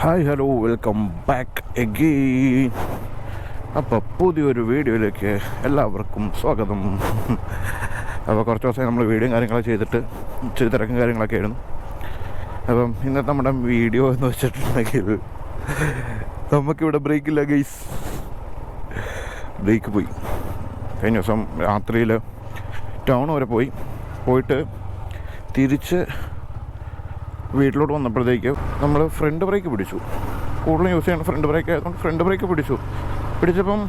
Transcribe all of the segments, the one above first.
Hi hello welcome back again. അപ്പോൾ പുതിയൊരു വീഡിയോയിലേക്ക് എല്ലാവർക്കും സ്വാഗതം. അപ്പോൾ കുറച്ച് ദിവസമായി നമ്മൾ വീഡിയോയും കാര്യങ്ങളൊക്കെ ചെയ്തിട്ട് ഇച്ചിരി തിരക്കും കാര്യങ്ങളൊക്കെ ആയിരുന്നു. അപ്പം ഇന്നത്തെ നമ്മുടെ വീഡിയോ എന്ന് വെച്ചിട്ടുണ്ടെങ്കിൽ നമുക്കിവിടെ ബ്രേക്കില്ല ഗൈസ്. ബ്രേക്ക് പോയി. കഴിഞ്ഞ ദിവസം രാത്രിയിൽ ടൗൺ വരെ പോയിട്ട് തിരിച്ച് വീട്ടിലോട്ട് വന്നപ്പോഴത്തേക്ക് നമ്മൾ ഫ്രണ്ട് ബ്രേക്ക് പിടിച്ചു. കൂടുതലും യൂസ് ചെയ്യുന്ന ഫ്രണ്ട് ബ്രേക്ക് ആയതുകൊണ്ട് ഫ്രണ്ട് ബ്രേക്ക് പിടിച്ചപ്പം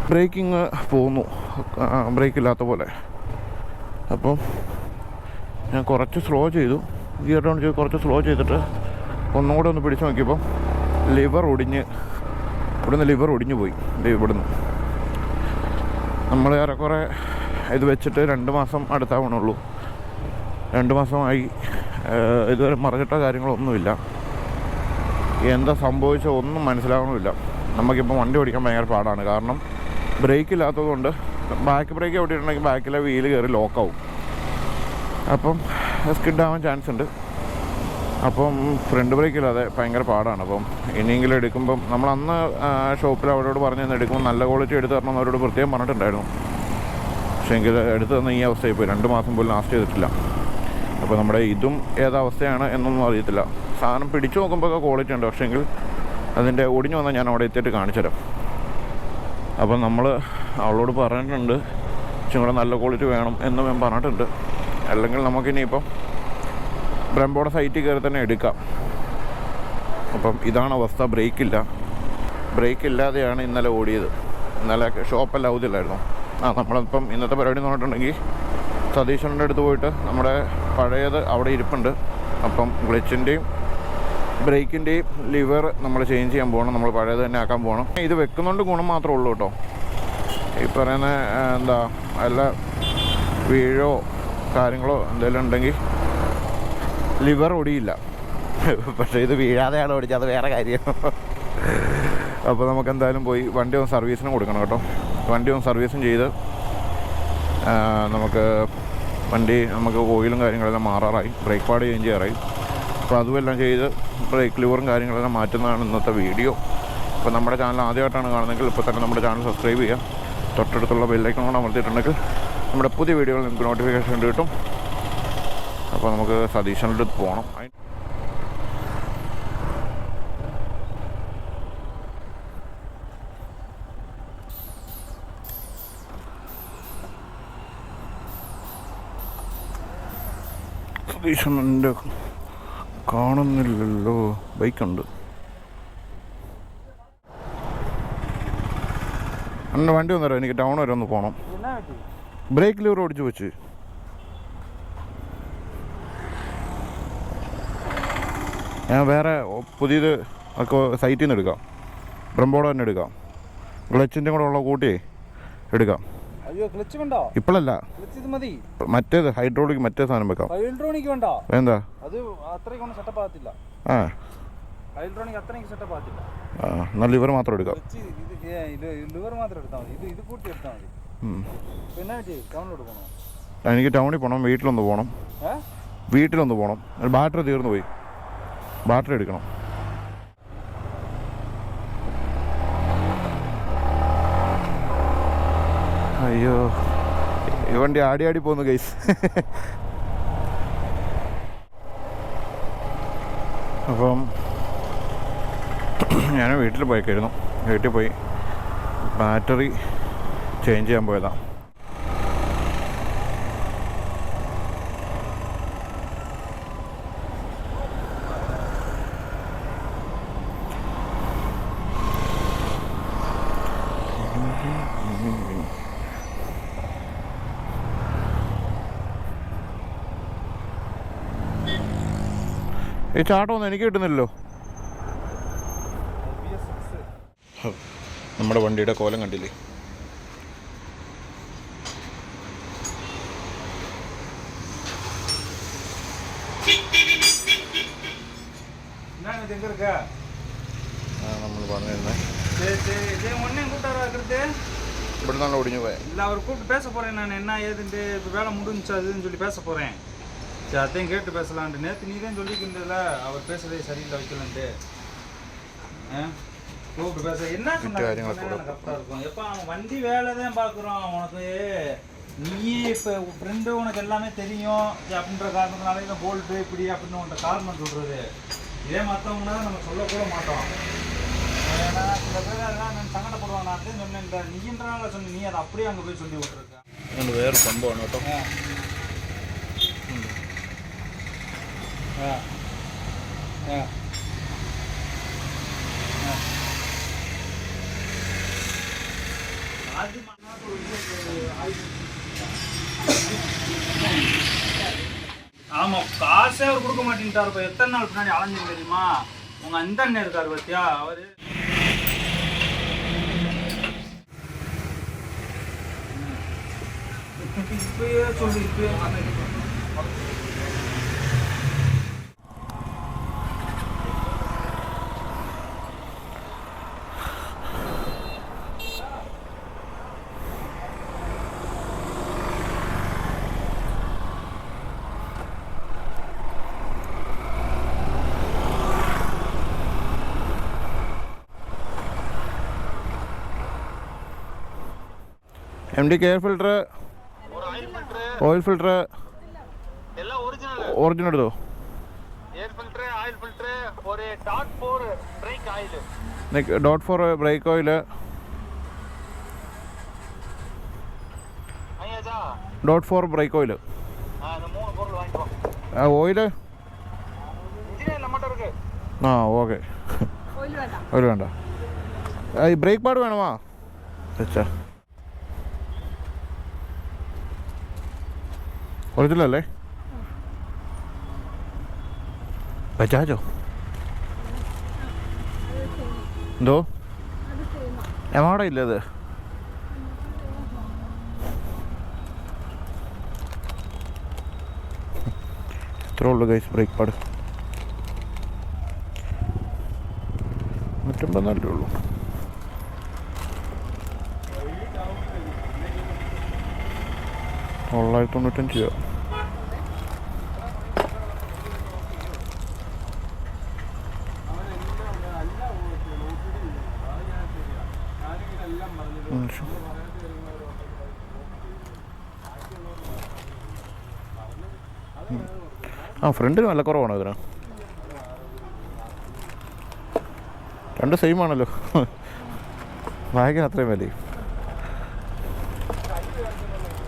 ബ്രേക്കിങ് പോന്നു, ബ്രേക്ക് ഇല്ലാത്ത പോലെ. അപ്പം ഞാൻ കുറച്ച് സ്ലോ ചെയ്തു, ഗിയർ ഡൗൺ ചെയ്ത് കുറച്ച് സ്ലോ ചെയ്തിട്ട് ഒന്നും കൂടെ ഒന്ന് പിടിച്ച് നോക്കിയപ്പം ലിവർ ഒടിഞ്ഞു പോയി. ഇവിടുന്ന് നമ്മൾ ഏറെക്കുറെ ഇത് വെച്ചിട്ട് 2 മാസം അടുത്താവണുള്ളൂ. 2 മാസമായി. ഇതുവരെ മറിഞ്ഞിട്ടോ കാര്യങ്ങളൊന്നുമില്ല. എന്താ സംഭവിച്ച ഒന്നും മനസ്സിലാവണമില്ല. നമുക്കിപ്പോൾ വണ്ടി ഓടിക്കാൻ ഭയങ്കര പാടാണ്. കാരണം ബ്രേക്ക് ഇല്ലാത്തതുകൊണ്ട് ബാക്ക് ബ്രേക്ക് ഓടിയിട്ടുണ്ടെങ്കിൽ ബാക്കിലെ വീല് കയറി ലോക്കാവും. അപ്പം സ്കിഡ് ആവാൻ ചാൻസ് ഉണ്ട്. അപ്പം ഫ്രണ്ട് ബ്രേക്ക് ഇല്ലാതെ ഭയങ്കര പാടാണ്. അപ്പം ഇനിയെങ്കിലും എടുക്കുമ്പം നമ്മൾ അന്ന് ഷോപ്പിൽ അവരോട് പറഞ്ഞു തന്നെ എടുക്കുമ്പോൾ നല്ല ക്വാളിറ്റി എടുത്ത് തരണമെന്ന് അവരോട് പ്രത്യേകം പറഞ്ഞിട്ടുണ്ടായിരുന്നു. പക്ഷേ എങ്കിൽ എടുത്ത് തന്ന ഈ അവസ്ഥയിൽ പോയി 2 മാസം പോലും ലാസ്റ്റ് ചെയ്തിട്ടില്ല. അപ്പോൾ നമ്മുടെ ഇതും ഏതവസ്ഥയാണ് എന്നൊന്നും അറിയത്തില്ല. സാധനം പിടിച്ചു നോക്കുമ്പോൾ ക്വാളിറ്റി ഉണ്ട്, പക്ഷേങ്കിൽ അതിൻ്റെ ഒടിഞ്ഞു വന്നാൽ ഞാൻ അവിടെ എത്തിയിട്ട് കാണിച്ചു തരാം. അപ്പം നമ്മൾ അവളോട് പറഞ്ഞിട്ടുണ്ട് ഇച്ചിരി നല്ല ക്വാളിറ്റി വേണം എന്ന് ഞാൻ പറഞ്ഞിട്ടുണ്ട്. അല്ലെങ്കിൽ നമുക്കിനിയിപ്പം ബ്രംബോയുടെ സൈറ്റിൽ കയറി തന്നെ എടുക്കാം. അപ്പം ഇതാണ് അവസ്ഥ. ബ്രേക്ക് ഇല്ലാതെയാണ് ഇന്നലെ ഓടിയത്. ഇന്നലെ ഷോപ്പെല്ലാം അവധിയില്ലായിരുന്നു. നമ്മളിപ്പം ഇന്നത്തെ പരിപാടി എന്ന് പറഞ്ഞിട്ടുണ്ടെങ്കിൽ സതീശൻ്റെ അടുത്ത് പോയിട്ട് നമ്മുടെ പഴയത് അവിടെ ഇരിപ്പുണ്ട്. അപ്പം ക്ലച്ചിൻ്റെയും ബ്രേക്കിൻ്റെയും ലിവർ നമ്മൾ ചേഞ്ച് ചെയ്യാൻ പോകണം. നമ്മൾ പഴയത് തന്നെ ആക്കാൻ പോകണം. ഇത് വെക്കുന്നതുകൊണ്ട് ഗുണം മാത്രമേ ഉള്ളൂ കേട്ടോ. ഈ പറയുന്ന എല്ലാ വീഴോ കാര്യങ്ങളോ എന്തെങ്കിലും ഉണ്ടെങ്കിൽ ലിവർ ഒടിയില്ല. പക്ഷേ ഇത് വീഴാതെയാണ് ഓടിച്ചത്, അത് വേറെ കാര്യം. അപ്പോൾ നമുക്ക് എന്തായാലും പോയി വണ്ടി ഒന്ന് സർവീസിന് കൊടുക്കണം കേട്ടോ. വണ്ടി ഒന്ന് സർവീസും ചെയ്ത് നമുക്ക് ഓയിലും കാര്യങ്ങളെല്ലാം മാറാറായി, ബ്രേക്ക് പാഡ് ചേഞ്ച് ചെയ്യാറായി. അപ്പോൾ അതുമെല്ലാം ചെയ്ത് ബ്രേക്ക് ലിവറും കാര്യങ്ങളെല്ലാം മാറ്റുന്നതാണ് ഇന്നത്തെ വീഡിയോ. അപ്പോൾ നമ്മുടെ ചാനൽ ആദ്യമായിട്ടാണ് കാണുന്നതെങ്കിൽ ഇപ്പോൾ തന്നെ നമ്മുടെ ചാനൽ സബ്സ്ക്രൈബ് ചെയ്യുക. തൊട്ടടുത്തുള്ള ബെല്ലൈക്കൺ കൂടെ അമർത്തിയിട്ടുണ്ടെങ്കിൽ നമ്മുടെ പുതിയ വീഡിയോകൾ നിങ്ങൾക്ക് നോട്ടിഫിക്കേഷൻ കിട്ടും. അപ്പോൾ നമുക്ക് സതീശൻ്റെ അടുത്ത് പോകണം. സതീശൻ്റെ കാണുന്നില്ലല്ലോ. ബൈക്കുണ്ട്. എൻ്റെ വണ്ടി വന്നേരം എനിക്ക് ടൗൺ വരെ ഒന്ന് പോകണം. ബ്രേക്ക് ലിവർ ഓടിച്ചു വെച്ച് ഞാൻ വേറെ പുതിയത് ഒക്കെ സൈറ്റിൽ നിന്ന് എടുക്കാം. ബ്രംബോടെ തന്നെ എടുക്കാം. ക്ലച്ചിൻ്റെ കൂടെ ഉള്ള കൂട്ടിയേ എടുക്കാം. ഇപ്പോഴല്ല, മറ്റേത് ഹൈഡ്രോളിക് മറ്റേ സാധനം വെക്കാം. എന്താ എന്നാൽ ലിവർ മാത്രം എടുക്കാം. എനിക്ക് ടൗണിൽ പോകണം, വീട്ടിലൊന്ന് പോകണം. ബാറ്ററി തീർന്നു പോയി, ബാറ്ററി എടുക്കണം. അയ്യോ, ഈ വണ്ടി ആടി പോകുന്നു ഗൈസ്. അപ്പം ഞാൻ വീട്ടിൽ പോയി ബാറ്ററി ചേഞ്ച് ചെയ്യാൻ പോയതാണ്. ഈ ചാട്ടമൊന്നും എനിക്ക് കിട്ടുന്നില്ലല്ലോ. നമ്മുടെ വണ്ടിയുടെ കോലം കണ്ടില്ലേ? നമ്മൾ പറഞ്ഞിരുന്നേ ഇവിടെ നിന്നാണ് ഒടിഞ്ഞു പോയത്. இல்லை அவர் கூப்பிட்டு பேச போகிறேன். நான் என்ன ஏதுன்ட்டு இப்போ வேலை முடிஞ்சு அதுன்னு சொல்லி பேச போகிறேன். சரி அதையும் கேட்டு பேசலான்ட்டு. நேற்று நீ தான் சொல்லிக்கின்றதில்ல அவர் பேசுறதே சரியில்லை வைக்கலன்ட்டு. கூப்பிட்டு பேச என்ன சொன்னாங்க கரெக்டாக இருக்கும். எப்போ அவன் வண்டி வேலை தான் பார்க்குறோம். உனக்கு நீ இப்போ ஃப்ரெண்டு உனக்கு எல்லாமே தெரியும் அப்படின்ற காரணத்தினால இந்த போல்ட்டு இப்படி அப்படின்னு உன்ட்ட காரணம் சொல்கிறது. இதே மற்றவங்கன்னா நம்ம சொல்லக்கூட மாட்டோம். ஏன்னா சில பேர் அதெல்லாம் நான் சங்கடப்படுவாங்க. நான் தான் சொன்னேன், இந்த நீன்றனால சொன்ன நீ அதை அப்படியே அங்கே போய் சொல்லி விட்ருக்கேன். അതുകൊണ്ട് വേറെ സംഭവമാണ് കേട്ടോ. ஆமாம், காசே அவர் கொடுக்க மாட்டேன்ட்டார். இப்போ எத்தனை நாள் பின்னாடி அலைஞ்சு தெரியுமா? உங்கள் அந்த அண்ணன் இருக்கார் பத்தியா, அவர் இப்பயே சொல்லி இப்பயே MD air filter, oil filter എല്ലാം ഒറിജിനൽ എടുത്തോ. എയർ ഫിൽട്ടർ, ഓയിൽ ഫിൽട്ടർ, ഒരു dot 4 break oil, .4 break oil, .4 break oil. அந்த மூணு பொருள் வாங்கிக்கோ. ഓയിൽ இன்ஜின் நம்மட்ட இருக்கு. ആ ഓക്കെ. ഓയിൽ വേണ്ട. ഈ ബ്രേക്ക് പാഡ് വേണമാ വെച്ചാ ഒറിജിനൽ അല്ലേ? ബജാജോ എന്തോ എമാടെ ഇല്ല അത്. എത്ര ഉള്ളു ഗൈസ് ബ്രേക്ക് പാഡ്? 154 ഉള്ളൂ. $995 രൂപ. ആ ഫ്രണ്ടിന് നല്ല കുറവാണോ ഇതിന്? രണ്ട് സെയിം ആണല്ലോ. ബാഗിന് അത്രയും വിലയും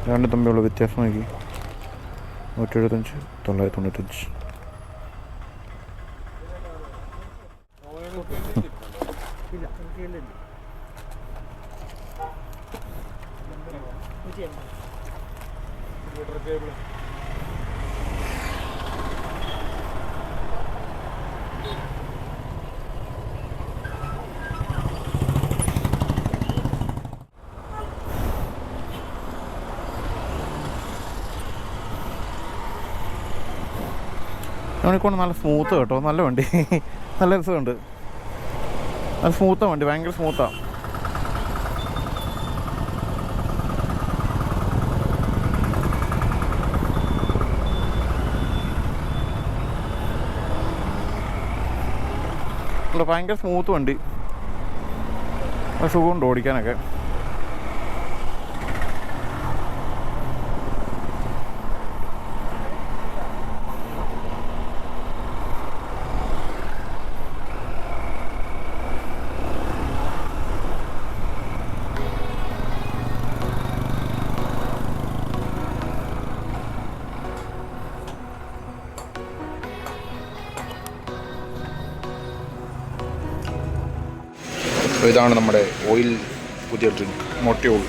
രണ്ട് തമ്മിലുള്ള വ്യത്യാസം നോക്കി. 175, 995. യൂണിക്കോൺ നല്ല സ്മൂത്ത് കേട്ടോ, നല്ല വണ്ടി, നല്ല രസമുണ്ട്. നല്ല സ്മൂത്താണ് വണ്ടി, ഭയങ്കര സ്മൂത്താണ്. ഭയങ്കര സ്മൂത്ത് വണ്ടി, സുഖമുണ്ട് ഓടിക്കാനൊക്കെ. ഇതാണ് നമ്മുടെ ഓയിൽ പുതിയ ഡ്രിങ്ക് മോട്ടിയോൾ.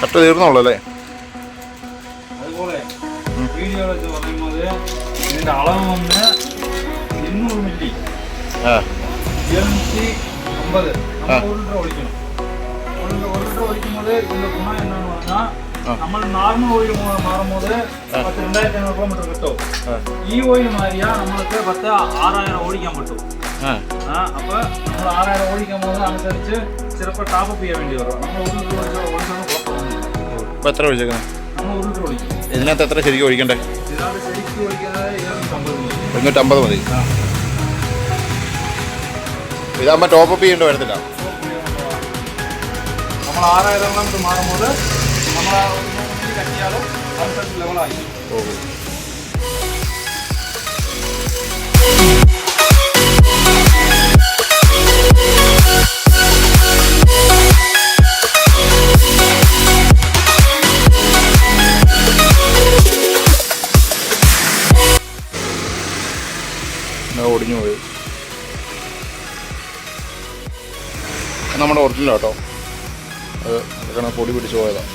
കട്ട് തീർന്നുള്ളൂ അല്ലേ? അതുപോലെ വീഡിയോ വെച്ച് പറയുമ്പോൾ ഇതിൻ്റെ അളവ് വന്ന് 200 മില്ലി 750 നമ്മൾ 1 ലിറ്റർ ഒഴിക്കണം. 1 ലിറ്റർ ഒഴിക്കുമ്പോൾ ഇതിൻ്റെ ഗുണം എന്താണെന്ന് പറഞ്ഞാൽ നമ്മൾ നോർമൽ ഓയിൽ മാറുമ്പോൾ 2500 കിലോമീറ്റർ കിട്ടും. ഈ ഓയിൽ മാറിയാൽ നമ്മൾക്ക് 6000 ഓടിക്കാൻ പറ്റും. അപ്പോൾ നമ്മൾ 6000 ഓടിക്കാൻ പോകുന്നത് അനുസരിച്ച് ചിലപ്പോൾ ടാപ്പ് ചെയ്യാൻ വേണ്ടി വരും. നമ്മൾ 1 ലിറ്റർ ഒഴിച്ചാൽ കുഴപ്പമൊന്നുമില്ല. ഇപ്പോൾ എത്ര ഒഴിച്ചേക്കുന്നത്? നമ്മൾ 1 ലിറ്റർ ഒഴിക്കും. ഇതിനകത്ത് എത്ര ശരിക്കും ഒഴിക്കണ്ടേ? ഇതിനകത്ത് ശരിക്കും ഒഴിക്കുന്നത് 250 250 മതി. ഇതാകുമ്പോൾ ടോപ്പ് അപ്പ് ചെയ്യേണ്ടി വരത്തില്ല. നമ്മൾ 6000 കിലോമീറ്റർ മാറുമ്പോൾ നമ്മൾ കട്ടിയാലും അനുസരിച്ച് ലെവലായി. ഒടിഞ്ഞു പോയി. നമ്മുടെ ഒറിജിനൽ കേട്ടോ, അത് അതൊക്കെ പൊടി പിടിച്ച് പോയതാണ്.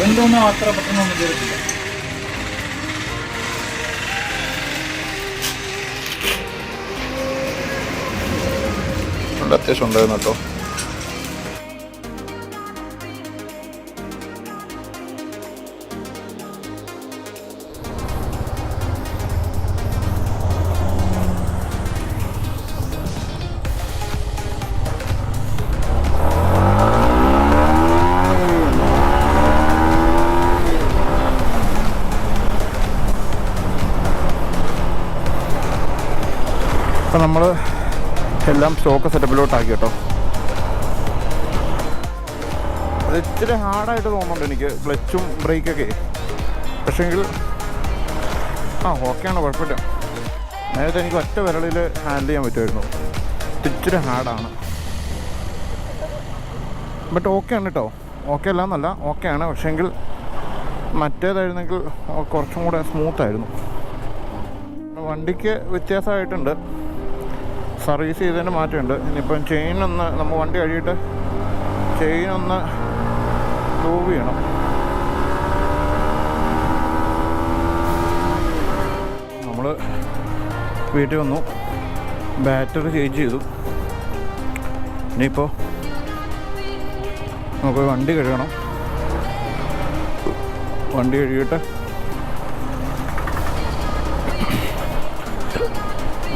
എന്തൊന്നും അത്ര പെട്ടെന്നൊന്നും ചെയ്തിട്ടില്ല. അത്യാവശ്യം ഉണ്ടായിരുന്നു കേട്ടോ. അപ്പം നമ്മൾ എല്ലാം സ്റ്റോക്ക് സെറ്റപ്പിലോട്ടാക്കി കേട്ടോ. അത് ഇച്ചിരി ഹാർഡായിട്ട് തോന്നുന്നുണ്ട് എനിക്ക്, ക്ലച്ചും ബ്രേക്കൊക്കെ. പക്ഷേങ്കിൽ ഓക്കെയാണ്, കുഴപ്പമില്ല. നേരത്തെ എനിക്ക് ഒറ്റ വിരളിൽ ഹാൻഡിൽ ചെയ്യാൻ പറ്റുമായിരുന്നു. ഇച്ചിരി ഹാർഡാണ്, ബട്ട് ഓക്കെയാണ് കേട്ടോ. ഓക്കെ അല്ല എന്നല്ല, ഓക്കെയാണ്. പക്ഷേങ്കിൽ മറ്റേതായിരുന്നെങ്കിൽ കുറച്ചും കൂടെ സ്മൂത്തായിരുന്നു. വണ്ടിക്ക് വ്യത്യാസമായിട്ടുണ്ട്, സർവീസ് ചെയ്തതിൻ്റെ മാറ്റമുണ്ട്. ഇനിയിപ്പം ചെയിനൊന്ന് നമ്മൾ വണ്ടി കഴിയിട്ട് ചെയിനൊന്ന് ലൂവ് ചെയ്യണം. നമ്മൾ വീട്ടിൽ വന്നു, ബാറ്ററി ചേഞ്ച് ചെയ്തു. ഇനിയിപ്പോൾ നമുക്ക് വണ്ടി കഴുകണം. വണ്ടി കഴുകിയിട്ട്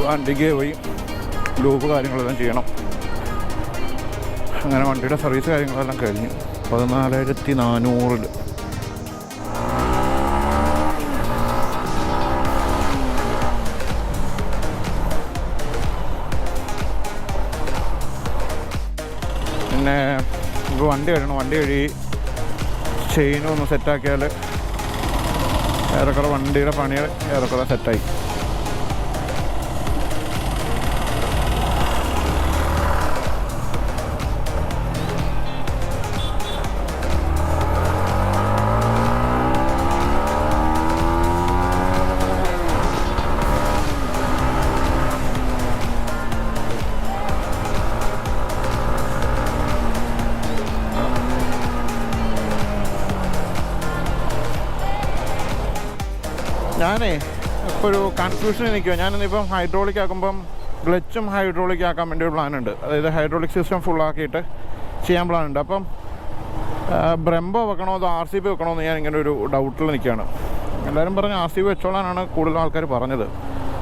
വണ്ടിക്ക് പോയി ലൂപ്പ് കാര്യങ്ങളെല്ലാം ചെയ്യണം. അങ്ങനെ വണ്ടിയുടെ സർവീസ് കാര്യങ്ങളെല്ലാം കഴിഞ്ഞു. 14,400 പിന്നെ നമുക്ക് വണ്ടി കഴുകണം. വണ്ടി കഴുകി ചെയിനും ഒന്ന് സെറ്റാക്കിയാൽ ഏറെക്കുറെ വണ്ടിയുടെ പണി ഏറെക്കുറെ സെറ്റായി. ഞാനേ ഇപ്പോൾ ഒരു കൺഫ്യൂഷൻ നിൽക്കുമോ. ഞാനിന്നിപ്പം ഹൈഡ്രോളിക് ആക്കുമ്പം ക്ലച്ചും ഹൈഡ്രോളിക് ആക്കാൻ വേണ്ടി ഒരു പ്ലാനുണ്ട്. അതായത് ഹൈഡ്രോളിക് സിസ്റ്റം ഫുള്ളാക്കിയിട്ട് ചെയ്യാൻ പ്ലാനുണ്ട്. അപ്പം ബ്രെംബോ വെക്കണോ അതോ RCB വെക്കണോ എന്ന് ഞാൻ ഇങ്ങനെ ഒരു ഡൗട്ടിൽ നിൽക്കുകയാണ്. എല്ലാവരും പറഞ്ഞ് RCB വെച്ചോളാനാണ് കൂടുതൽ ആൾക്കാർ പറഞ്ഞത്.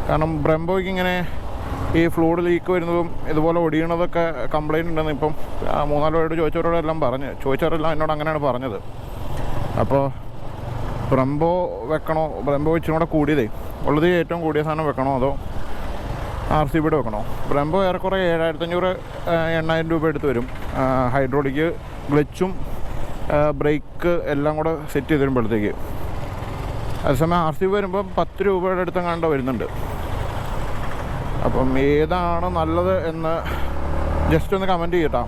കാരണം ബ്രെംബോയ്ക്ക് ഇങ്ങനെ ഈ ഫ്ലൂയിഡ് ലീക്ക് വരുന്നതും ഇതുപോലെ ഒടിയണതൊക്കെ കംപ്ലയിൻ്റ് ഉണ്ടെന്ന് ഇപ്പം 3-4 പേരോട് ചോദിച്ചവരോടെല്ലാം ചോദിച്ചവരെല്ലാം എന്നോട് അങ്ങനെയാണ് പറഞ്ഞത്. അപ്പോൾ ബ്രംബോ വെക്കണോ, ബ്രംബോ ഇച്ചിരി കൂടെ കൂടിയതേ ഉള്ളത്, ഏറ്റവും കൂടിയ സാധനം വെക്കണോ അതോ RCB വെക്കണോ? ബ്രംബോ ഏറെക്കുറെ 7500-8000 രൂപ എടുത്ത് വരും. ഹൈഡ്രോളിക്, ക്ലച്ചും ബ്രേക്ക് എല്ലാം കൂടെ സെറ്റ് ചെയ്ത് വരുമ്പോഴത്തേക്ക്. അതേസമയം RCB വരുമ്പോൾ 10 രൂപയുടെ അടുത്തെങ്ങാണ്ട് വരുന്നുണ്ട്. അപ്പം ഏതാണ് നല്ലത് എന്ന് ജസ്റ്റ് ഒന്ന് കമൻറ്റ് ചെയ്യട്ടോ.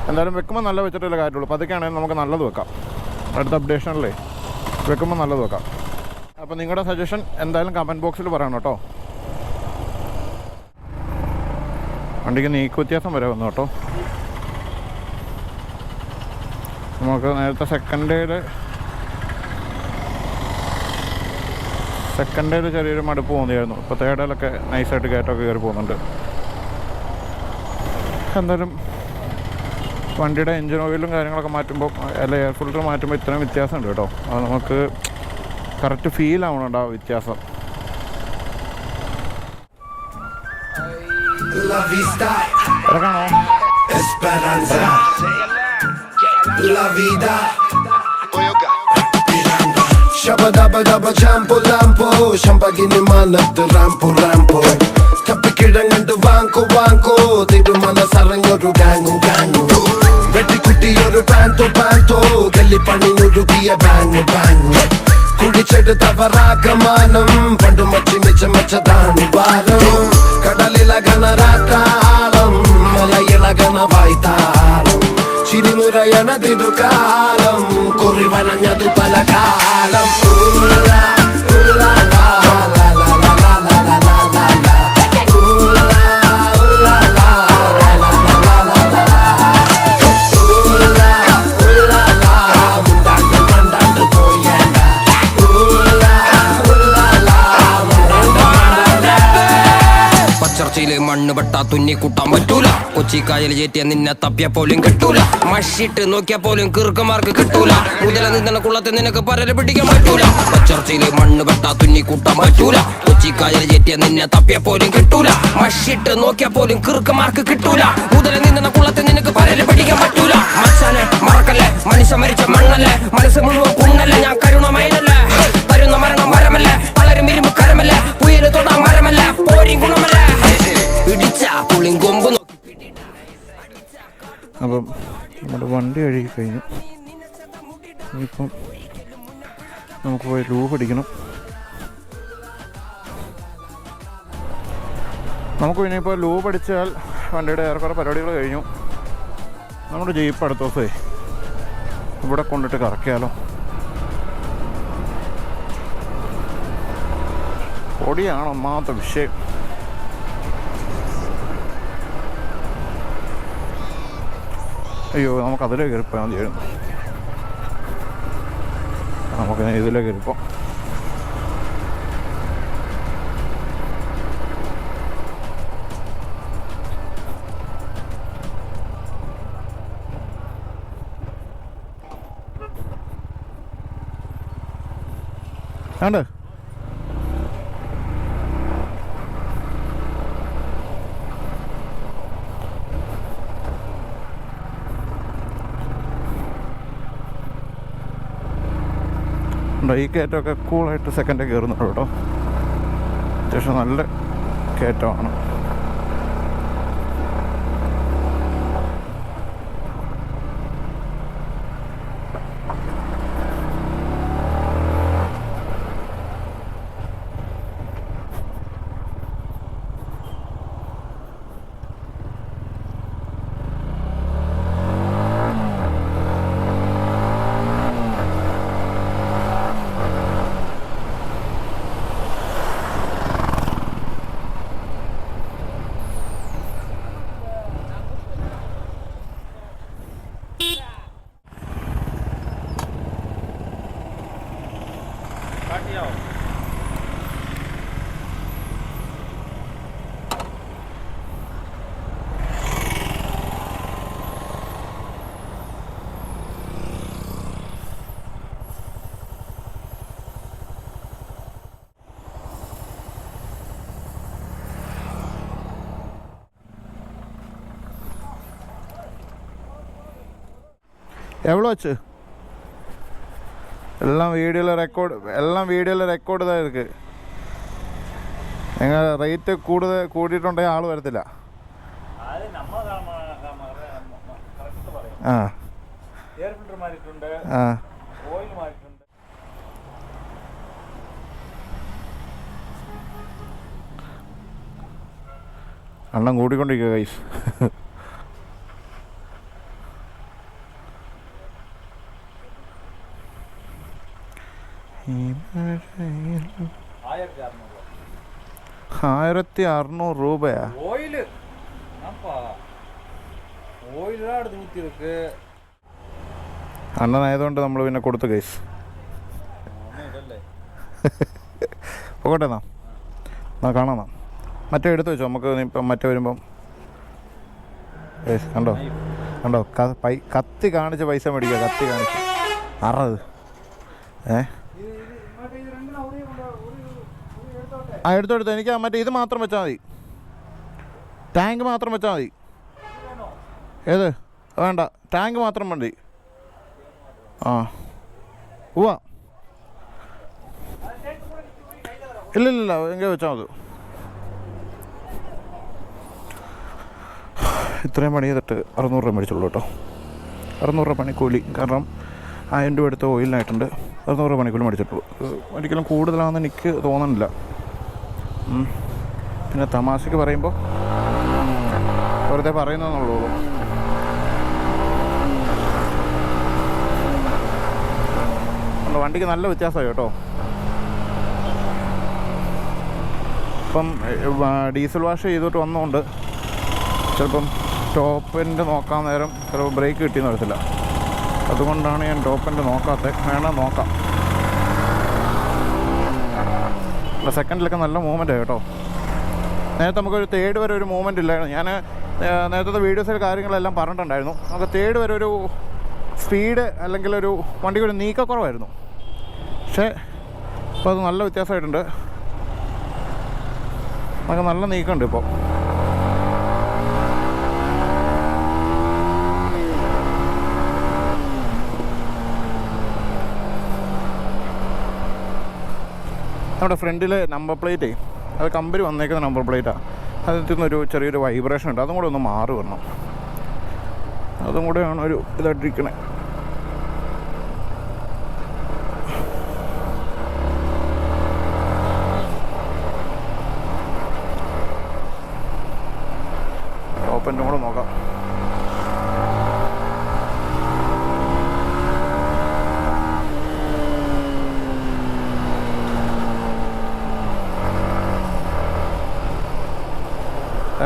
എന്തായാലും വെക്കുമ്പോൾ നല്ല വെച്ചിട്ടല്ലേ കാര്യമുള്ളൂ. അപ്പോൾ അതൊക്കെയാണെങ്കിൽ നമുക്ക് നല്ലത് വെക്കാം. അടുത്ത അപ്ഡേഷനല്ലേ വെക്കുമ്പോൾ നല്ലത് വെക്കാം. അപ്പോൾ നിങ്ങളുടെ സജഷൻ എന്തായാലും കമൻറ്റ് ബോക്സിൽ പറയണം കേട്ടോ. വണ്ടിക്ക് നീക്ക് വ്യത്യാസം വരെ വന്നു കേട്ടോ. നമുക്ക് നേരത്തെ സെക്കൻഡ് ഡേയിൽ ചെറിയൊരു മടുപ്പ് തോന്നിയായിരുന്നു. ഇപ്പോൾ തേർഡ് ഡേയിലൊക്കെ നൈസായിട്ട് കയറ്റമൊക്കെ കയറി പോകുന്നുണ്ട്. എന്തായാലും വണ്ടിയുടെ എൻജിൻ ഓയിലും കാര്യങ്ങളൊക്കെ മാറ്റുമ്പോൾ, അല്ല എയർ ഫിൽറ്റർ മാറ്റുമ്പോൾ ഇത്രയും വ്യത്യാസമുണ്ട് കേട്ടോ. അത് നമുക്ക് കറക്റ്റ് ഫീൽ ആവണുണ്ട് ആ വ്യത്യാസം. ഇറങ്ങണോ? Shabba-dabba-dabba jampo-lampo Shambagini manattu rampo-rampo Kappikkidanganttu vaanko Thirumanasarangyoru gangu വെട്ടിക്കുട്ടിയൊരു പാന്തോ ഗല്ലിപ്പണിഞ്ഞൊരുക്കിയ ബാങ്ങു കുടിച്ചെടുത്തവറാഗമാനം പണ്ടു മച്ചതാണ് ഭാരം കടലിലകണ രാത്രാളം മലയിളകണ വായ്ത്താളം ചിരിനുരയണ തിരുകാലം കുറിവനഞ്ഞതു പല കാലം മണ്ണ് വെട്ടാ തുന്നി കൂട്ടാൻ പറ്റൂല. കൊച്ചിക്കായൽ ചേറ്റിയ നിന്നെ തപ്പിയ പോലും കിട്ടൂല. മഷിട്ട് നോക്കിയ പോലും കീർക്കമാർക്ക് കിട്ടൂല. മുതല നിന്ന കുളത്തെ നിനക്ക് പരല പിടിക്കാൻ പറ്റൂല. പച്ചർച്ചയിലെ മണ്ണ് വെട്ടാ തുന്നി കൂട്ടാൻ പറ്റൂല. കൊച്ചിക്കായൽ ചേറ്റിയ നിന്നെ തപ്പിയ പോലും കിട്ടൂല. മഷിട്ട് നോക്കിയ പോലും കീർക്കമാർക്ക് കിട്ടൂല. മുതല നിന്ന കുളത്തെ നിനക്ക് പരല പിടിക്കാൻ പറ്റൂല. മച്ചാനെ മറക്കല്ലേ, മനുഷ്യ മരിച്ച മണ്ണല്ലേ, മനസ്സ് മുഴുവൻ പുണ്ണല്ലേ, ഞാൻ കരുണമയനല്ലേ, വരുന്ന മരണം മരമല്ലേ, പലരും ഇരുമ്പ് കരമല്ലേ, ഉയര് തൊടാൻ മരമല്ലേ, പോരി ഗുണമല്ലേ. അപ്പം നമ്മുടെ വണ്ടി കഴുകി കഴിഞ്ഞു. ഇനിയിപ്പം നമുക്ക് പോയി ലൂബ് അടിക്കണം. നമുക്ക് ഇനിയിപ്പോൾ ലൂബ് അടിച്ചാൽ വണ്ടിയുടെ ഏറെക്കുറെ പരിപാടികൾ കഴിഞ്ഞു. നമ്മുടെ ജീപ്പ് അടുത്ത ദിവസമേ ഇവിടെ കൊണ്ടിട്ട് കറക്കിയാലോ. പൊടിയാണ് ഒന്നാമത്തെ വിഷയം. അയ്യോ, നമുക്ക് അതിലേക്ക് കയറിപ്പോയാൽ മതിയായിരുന്നു. നമുക്ക് ഇതിലേക്ക് കയറിപ്പോൾ ആണ്ട് ഈ കയറ്റമൊക്കെ കൂളായിട്ട് സെക്കൻഡ് കയറുന്നുള്ളൂ കേട്ടോ. അത്യാവശ്യം നല്ല കയറ്റമാണ്. எவ்வளோ ஆச்சு? எல்லாம் വീഡിയോയിൽ റെക്കോർഡ് தான் இருக்குது. നിങ്ങൾ റേറ്റ് കൂടിയിട്ടുണ്ടെങ്കിൽ ആൾ വരത്തില്ല. ആ ആ എണ്ണം കൂടിക്കൊണ്ടിരിക്കുക ഗൈസ്. ₹1600 അണ്ണനായതുകൊണ്ട് നമ്മൾ പിന്നെ കൊടുത്തു ഗൈസ്. പോകട്ടെ എന്നാ കാണാം. മറ്റേ എടുത്ത് വെച്ചോ നമുക്ക് ഇപ്പം മറ്റേ വരുമ്പം. കണ്ടോ കത്തി കാണിച്ച് പൈസ മേടിക്കുക. കത്തി കാണിച്ച് അറത് എടുത്തെടുത്ത് എനിക്ക് മറ്റേ ഇത് മാത്രം വെച്ചാൽ മതി. ടാങ്ക് മാത്രം വെച്ചാൽ മതി. ഏത് വേണ്ട, ടാങ്ക് മാത്രം മതി. ആ ഉവ്വ ഇല്ലില്ല എങ്കിൽ വെച്ചാൽ മതി. ഇത്രയും പണി ചെയ്തിട്ട് ₹600 മേടിച്ചുള്ളൂ കേട്ടോ. ₹600 പണിക്കൂലി. കാരണം 1000 രൂപ എടുത്ത് ഓയിലിനായിട്ടുണ്ട്. ₹600 പണിക്കൂലി മേടിച്ചിട്ടുള്ളൂ. ഒരിക്കലും കൂടുതലാണെന്ന് എനിക്ക് തോന്നുന്നില്ല. പിന്നെ തമാശക്ക് പറയുമ്പോൾ വെറുതെ പറയുന്നതെന്നുള്ളൂ. വണ്ടിക്ക് നല്ല വ്യത്യാസമായി കേട്ടോ. ഇപ്പം ഡീസൽ വാഷ് ചെയ്തിട്ട് വന്നുകൊണ്ട് ചിലപ്പം ടോപ്പിൻ്റെ നോക്കാൻ നേരം ചിലപ്പോൾ ബ്രേക്ക് കിട്ടിയെന്ന് വരത്തില്ല. അതുകൊണ്ടാണ് ഞാൻ ടോപ്പിൻ്റെ നോക്കാത്തത്. വേണം നോക്കാം. സെക്കൻഡിലൊക്കെ നല്ല മൂവ്മെൻറ്റ് കേട്ടോ. നേരത്തെ നമുക്കൊരു തേർഡ് വരെ ഒരു മൂവ്മെൻറ്റ് ഇല്ലായിരുന്നു. ഞാൻ നേരത്തെ വീഡിയോസിലെ കാര്യങ്ങളെല്ലാം പറഞ്ഞിട്ടുണ്ടായിരുന്നു. നമുക്ക് തേർഡ് വരെ ഒരു സ്പീഡ് അല്ലെങ്കിൽ ഒരു വണ്ടിക്ക് ഒരു നീക്കക്കുറവായിരുന്നു. പക്ഷേ ഇപ്പോൾ അത് നല്ല വ്യത്യാസമായിട്ടുണ്ട്. നമുക്ക് നല്ല നീക്കമുണ്ട് ഇപ്പോൾ. നമ്മുടെ ഫ്രണ്ടിലെ നമ്പർ പ്ലേറ്റേ അത് കമ്പനി വന്നേക്കുന്ന നമ്പർ പ്ലേറ്റാണ്. അതിൽ നിന്നൊരു ചെറിയൊരു വൈബ്രേഷൻ ഉണ്ട്. അതും കൂടെ ഒന്ന് മാറി വരണം. അതും കൂടെയാണ് ഒരു ഇതായിട്ടിരിക്കണേ. ടോപ്പിൻ്റെ കൂടെ നോക്കാം.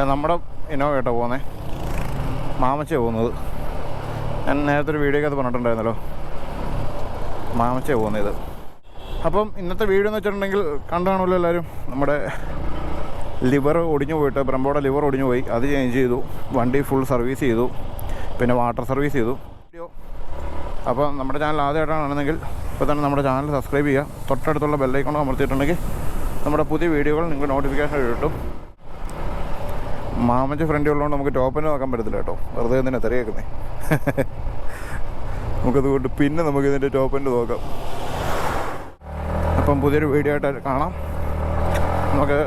നമ്മുടെ ഇന്നോവ കേട്ടോ പോകുന്നത്. മാമച്ചയാണ് പോകുന്നത്. ഞാൻ നേരത്തെ ഒരു വീഡിയോയ്ക്ക് അത് പറഞ്ഞിട്ടുണ്ടായിരുന്നല്ലോ. മാമച്ചയാണ് പോകുന്നത് ഇത്. അപ്പം ഇന്നത്തെ വീഡിയോ എന്ന് വെച്ചിട്ടുണ്ടെങ്കിൽ കണ്ടാണല്ലോ എല്ലാവരും. നമ്മുടെ ലിവർ ഒടിഞ്ഞു പോയിട്ട് ബ്രംബോയുടെ ലിവർ ഒടിഞ്ഞു പോയി. അത് ചേഞ്ച് ചെയ്തു. വണ്ടി ഫുൾ സർവീസ് ചെയ്തു. പിന്നെ വാട്ടർ സർവീസ് ചെയ്തു. അപ്പോൾ നമ്മുടെ ചാനൽ ആദ്യമായിട്ടാണെന്നുണ്ടെങ്കിൽ ഇപ്പോൾ തന്നെ നമ്മുടെ ചാനൽ സബ്സ്ക്രൈബ് ചെയ്യുക. തൊട്ടടുത്തുള്ള ബെല്ലൈക്കൺ അമർത്തിയിട്ടുണ്ടെങ്കിൽ നമ്മുടെ പുതിയ വീഡിയോകൾ നിങ്ങൾക്ക് നോട്ടിഫിക്കേഷൻ കിട്ടും. മാമച്ച ഫ്രണ്ട് ഉള്ളതുകൊണ്ട് നമുക്ക് ടോപ്പിന് നോക്കാൻ പറ്റത്തില്ല കേട്ടോ. വെറുതെ എന്തിനാ തിരയേക്കുന്നേ. നമുക്കതുകൊണ്ട് പിന്നെ നമുക്കിതിൻ്റെ ടോപ്പിൻ്റെ നോക്കാം. അപ്പം പുതിയൊരു വീഡിയോ ആയിട്ട് കാണാം. നമുക്ക്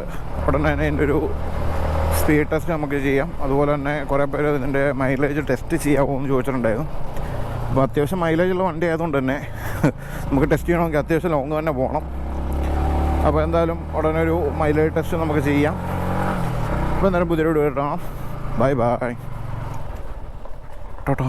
ഉടനെ തന്നെ ഇതിൻ്റെ ഒരു സ്പീഡ് ടെസ്റ്റ് നമുക്ക് ചെയ്യാം. അതുപോലെ തന്നെ കുറേ പേര് ഇതിൻ്റെ മൈലേജ് ടെസ്റ്റ് ചെയ്യാമോ എന്ന് ചോദിച്ചിട്ടുണ്ടായിരുന്നു. അപ്പോൾ അത്യാവശ്യം മൈലേജുള്ള വണ്ടി ആയതുകൊണ്ട് തന്നെ നമുക്ക് ടെസ്റ്റ് ചെയ്യണമെങ്കിൽ അത്യാവശ്യം ലോങ് തന്നെ പോകണം. അപ്പോൾ എന്തായാലും ഉടനെ ഒരു മൈലേജ് ടെസ്റ്റ് നമുക്ക് ചെയ്യാം. അപ്പോൾ എന്തായാലും പുതിയൊരു വീഡിയോ കാണാം. Bye bye. ടാറ്റാ.